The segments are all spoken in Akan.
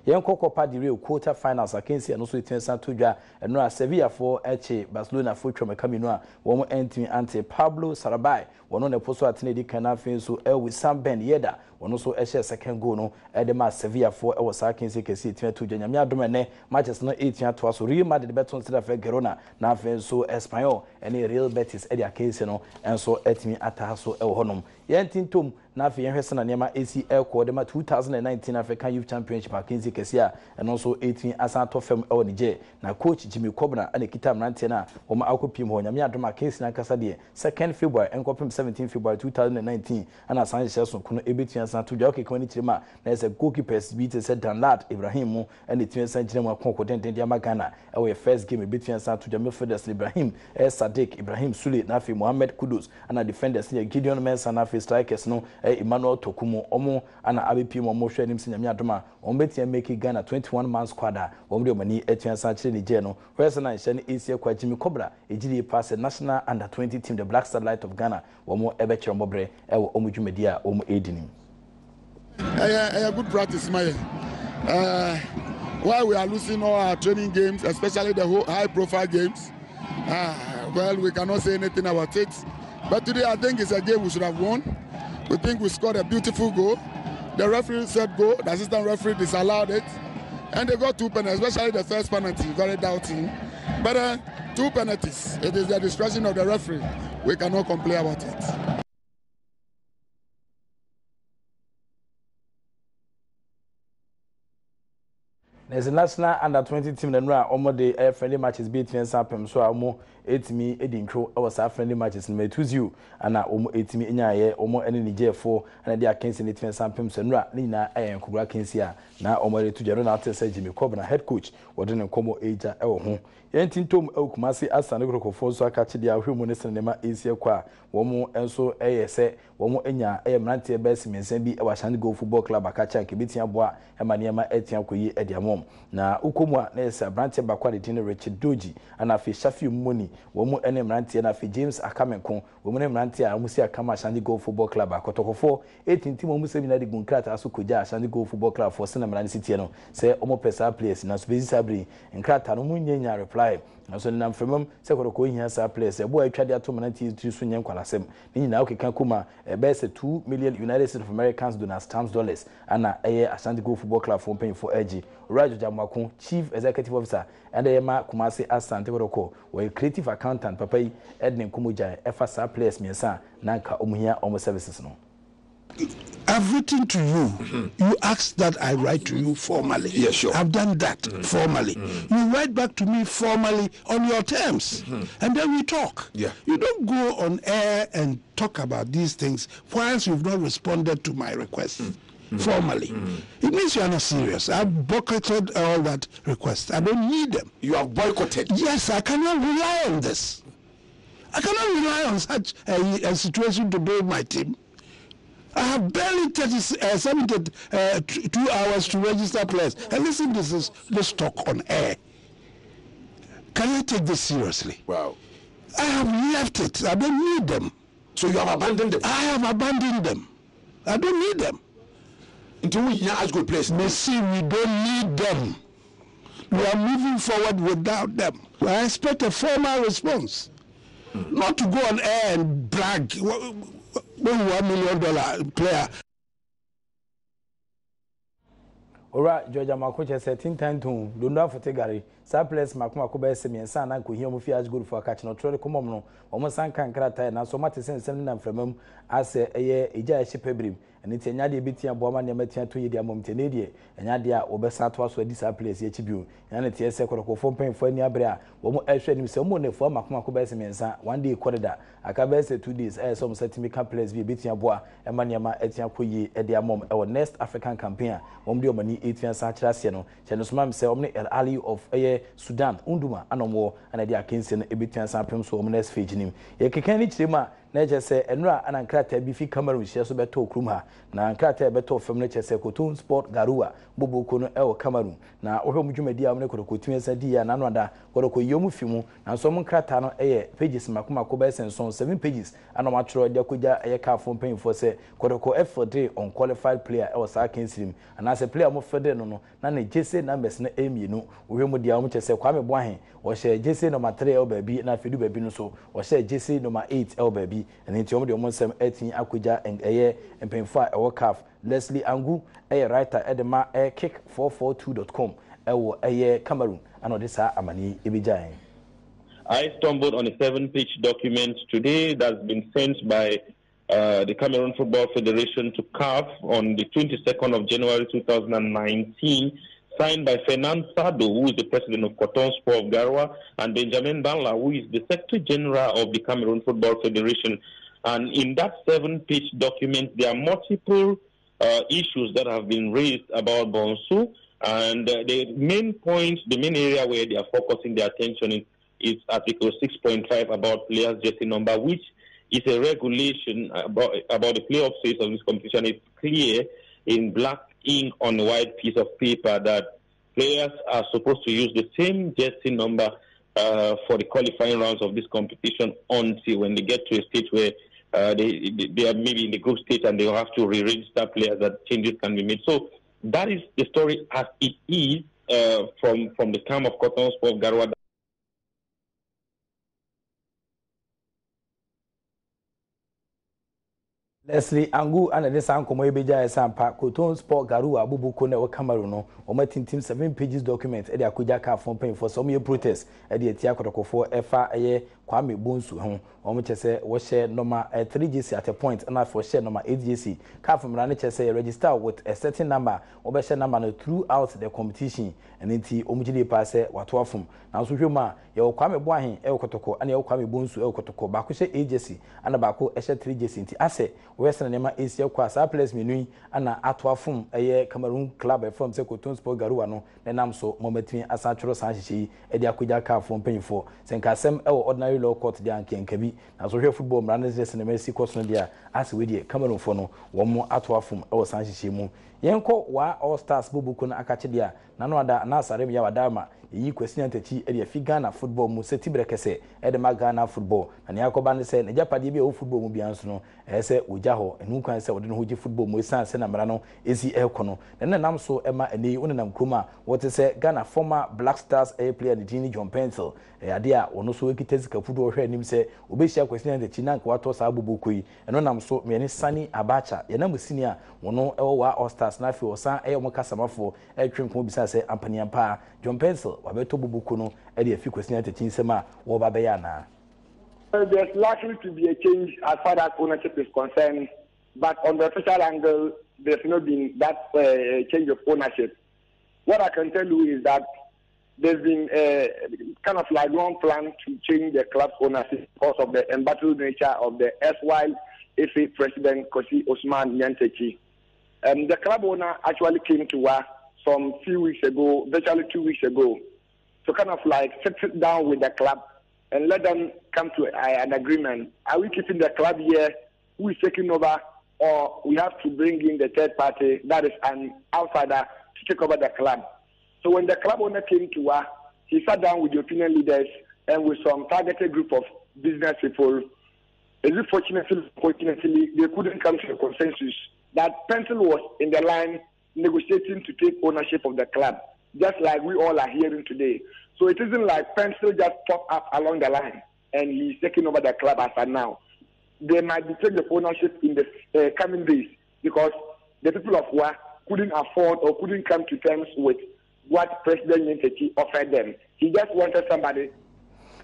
yen kokopa the real quarter finals against no so etensa to dwa eno a Sevilla for eche Barcelona for twemeka minu a wo entimi ante Pablo Sarabai wono ne poso atene di kana fin so with Sam Ben Yeda wono so ehye second goal no de ma Sevilla for e was akense kesi etima to dwa nyame adom ene matches no 18 to so Real Madrid beton sida fe Girona na fin so Espanyol ene Real Betis e di akense no enso etimi ata so e honom yen tintom na fe yen hwese na nema ACL ko de ma 2019 African Youth Championship akense kesi a eno so 18 asan to fam e wonije na coach Jimmy Kobna ane kita mrante na wo ma akopim ho nyame adom akense na kasa de 2nd February enkopim 17 February 2019 ana san so kuno ebetua san to dwa kekani chirima na ese goalkeepers beat said Danlad Ibrahim mu ane tuen san chirima konko den dia magana e we first game ebetua san to dwa midfielders Ibrahim Sadiq Ibrahim Sule na fi Mohamed Kudus ana defenders ne Gideon Mensah na fi strikers no Emmanuel Tokumo omo ana abepim omo hwe nim se nyame adoma ombetia make Ghana 21 man squad a omde omani etua san chire ni je no first na nhyɛ ne ACL kwa Jimmy Kobra ejiri pass national under 20 team the Black Starlight of Ghana womo ebekere mobre ewo omo dwumadi a omo edinim a good practice my while we are losing all our training games, especially the high profile games, well, we cannot say anything about it, but today I think it's a game we should have won. We think we scored a beautiful goal. The referee said go, the assistant referee disallowed it, and they got 2 penalties, especially the first penalty, very doubting, but 2 penalties. It is the discretion of the referee. We cannot complain about it. There's a national under 20 team that run almost the friendly matches between Sampem so almost 8 me Edin Crow our friendly matches in May 2-0 and almost 8 me in ya almost any J4 and they are canceling it when Sampem Senra Nina and Kubra Kinsia now almost to General Artist Jimmy Kobna head coach or then Como age at home. Yentin Tom Okumasi as an Ogroko for so catch the humanist and nema easier qua one more and so say one more enya Mrantia best means and be our Shandy Go Football Club Akacha Kibitia Bois and Maniama Etian Koyi Ediamom. Na Ukomwa Nessa Brantia Baquadi Richard Doji and a fish Shafi money one more any Mrantia and a fi James Akamenkon woman Mrantia Musia Kama Shandy Go Football Club Akotoko 4 18 Timo Musevi di Gunkrata Asukuja Shandy Go Football Club for Senaman Citiano say Omo Pesa place na Space Sabri and Krata no Munya reply. So nam from se ko ko hia sa place e bo atwa de ato manati tu so nyen kwalasem ni nyina okeka kuma e be se 2 million United States of Americans dollars ana eye Ashanti Go Football Club for paying for AG Rajo Jamwako Chief Executive Officer and ema Kumasi Asante ko we creative accountant papa yi Edne Kumuja efa sa place miensa nanka omuhia omo services no. I've written to you. You asked that I write to you formally. Yes, sure. I've done that formally. You write back to me formally on your terms, and then we talk. Yeah. You don't go on air and talk about these things whilst you've not responded to my request formally. It means you are not serious. I've boycotted all that requests. I don't need them. You have boycotted. Yes, I cannot rely on this. I cannot rely on such a situation to build my team. I have barely 72 hours to register players. And listen, this talk on air. Can I take this seriously? Wow. I have left it. I don't need them. So you have abandoned them? I have abandoned them. I don't need them. Until we ask good place. Messi, we don't need them. We are moving forward without them. I expect a formal response. Not to go on air and brag. $1 million player. Ora Georgia Makoche 13 time to Lunda Fotegari surplus Makuma Kobe Semiensa na ko hiamu fi as good for catch no trole komom no omo san kan krata na so mate sen na mframam ase eye eja ehepebrim eni tianya de betia boama ne matia to yedi amom tenedie enya de a obesa to aso adi surplus ye chibiu nya ne tie se korokofo penfo ani abre a wo mo ehwe ni se mo ne fo Makuma Kobe Semiensa one day corridor akabe se 2 days so mo setimical players bi betia boa ema ne ma etia koyi edi amom e next African campaign wo mo de omani 18 sa kirase no cheno so mam se omne El Ali of Sudan unduma anomwo ana dia kense no ebetua sa pem so next phase nim ye keka ni chirema na je se enura ana nkrata bi fi Cameroon hye so beto okrum ha na nkrata beto fam na che se Coton Sport Garua Boboko no e wo Cameroon na ohwe mu dwumadi a mo ne Kotoko esa di ya na no da Kotoko yomu fi mu na so mo nkrata no eye pages makoma ko be senson 7 pages ana ma tro de akoja eye ka fo mpanyimfo se Kotoko F4 unqualified player e wo sa kensirim ana se player mo fede no na ne jese numbers na emienu ohwe mu dia mo che se Kwame Boahen wo she jese number 3 el baby na fedu baby no so wo she jese number 8 el baby and nti omo de omo nsem atin akoja eye mpanyimfo a e wo CAF Leslie Angu eye writer edema kick442.com ewo eye Cameroon and this amani ebijan. I stumbled on a 7-page document today that's been sent by the Cameroon Football Federation to CAF on the 22nd of January 2019, signed by Fernand Sado, who is the president of Coton Sport of Garua, and Benjamin Banla, who is the Secretary General of the Cameroon Football Federation. And in that 7-page document, there are multiple issues that have been raised about Bonsu. And the main point, the main area where they are focusing their attention is Article 6.5 about players' jersey number, which is a regulation about the playoff phase of this competition. It's clear in black ink on a white piece of paper that players are supposed to use the same jersey number for the qualifying rounds of this competition until when they get to a stage where they are maybe in the group stage and they will have to re-register players, that changes can be made. So that is the story as it is from the camp of Coton Sport Garua. Leslie Angu and the Sankomo Ebeja Sampa, Coton Sport Garua, Bubuko, ne Cameroon, or my team 7 pages document, Eddie Akujaka from paying for some year protest, Eddie Tiakotoko for FA, Kwame Bunsu, or much say, was share number 3GC at a point, and I for share number 8GC. Come from Ranicha say register with a certain number, or share number throughout the competition, and in T. Omujili pass what wafum. Now, so Huma, your Kwame Boahen, El Kotoko, and your Kwame Bunsu, El Kotoko, Bakushe agency, and a Bako, Esha 3GC. I say, Western Nema is your class, I place me, and Atwafum, a year Cameroon club from Coton Sport Garuano, and I'm so momentin as Sancho Sanchi, Eddie Akujaka from paying for Senkasem, ordinary law court, the Yankee and Kebi. Now, so here football, Manages and the Mercy Coast, as we did Cameroon for no, one more Atwafum, or Sanchi. Yenko wa All Stars Bubuko na akachidia nano ada na sarem ya wadama yi kwesi antachi e fi Ghana football mu seti brekese e de Ghana football na ne akoba ne se ne japade bi o football mu bianso no e se oja ho enu kwan se wode no hoji football mu san se na mra no esi ekono ne nam so e ma eni wonenam kroma wote se Ghana former Black Stars player de Gini John Pencil ade a ono so ekitezi ka football hwe anim se obehia kwesi antachi na kwa to sa Bubuko yi eno nam so me ne Sani Abacha ye nam senior wono e wa All Stars na fi osan e mo kasamafo e twempo bisa se ampaniampa John Pencil wabeto Bubuko no e de afi kwesi antachi nsema wo ba be ya na. There's likely to be a change as far as ownership is concerned, but on the official angle, there's not been that change of ownership. What I can tell you is that there's been kind of like one plan to change the club's ownership because of the embattled nature of the erstwhile FA president, Kosi Osman Nyantechi. The club owner actually came to us some few weeks ago, virtually 2 weeks ago, to kind of like sit down with the club and let them come to an agreement. Are we keeping the club here? Who is taking over? Or we have to bring in the third party, that is an outsider, to take over the club. So when the club owner came to us, he sat down with the opinion leaders and with some targeted group of business people. Fortunately, they couldn't come to a consensus that Pencil was in the line negotiating to take ownership of the club, just like we all are hearing today. So it isn't like Pencil just popped up along the line and he's taking over the club as of now. There might be change of ownership in the coming days because the people of Wa couldn't afford or couldn't come to terms with what President Nyantechi offered them. He just wanted somebody.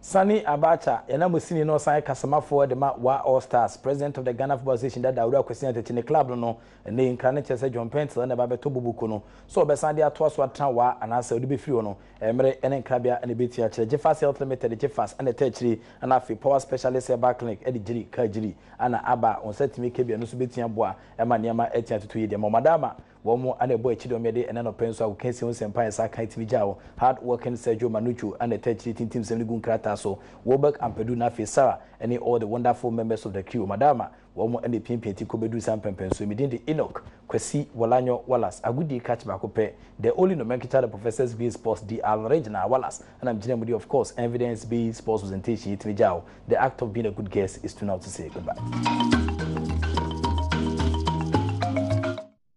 Sani Abacha, Yanamusini no sign Casamafo de Wa All Stars, president of the Ghana Football Association that Daura question in the club no, and they incarnate John Pencil and Babe Tobubuko. So Besandia twas what Tawa and answer would be free no, Emre and Crabia and the BTH, Jeffas Health Limited, Jeffas and the Tertiary, and Afi Power Specialist Back Clinic, Eddie Jiri, Kajiri, and Abba on set to make Kabi and Subitian Bois, Emma Niama Etian to the Momadama. Womo and a boy Chidomede and an open so I can see on Empire Saka TV Jao, hard working Sergio Manuchu and the third team Semigun Krataso, Woberg and Peduna Fisara, and all the wonderful members of the crew, Madama, Womo and the Pimpeti Kobedu Sampen, so within the Enoch, Kwesi, Walanyo, Wallace, a good day catch Bakope, the only nomenclature the professors B Sports, the Regina Wallace, and I'm generally, of course, evidence B Sports presentation, the act of being a good guest is to now to say goodbye.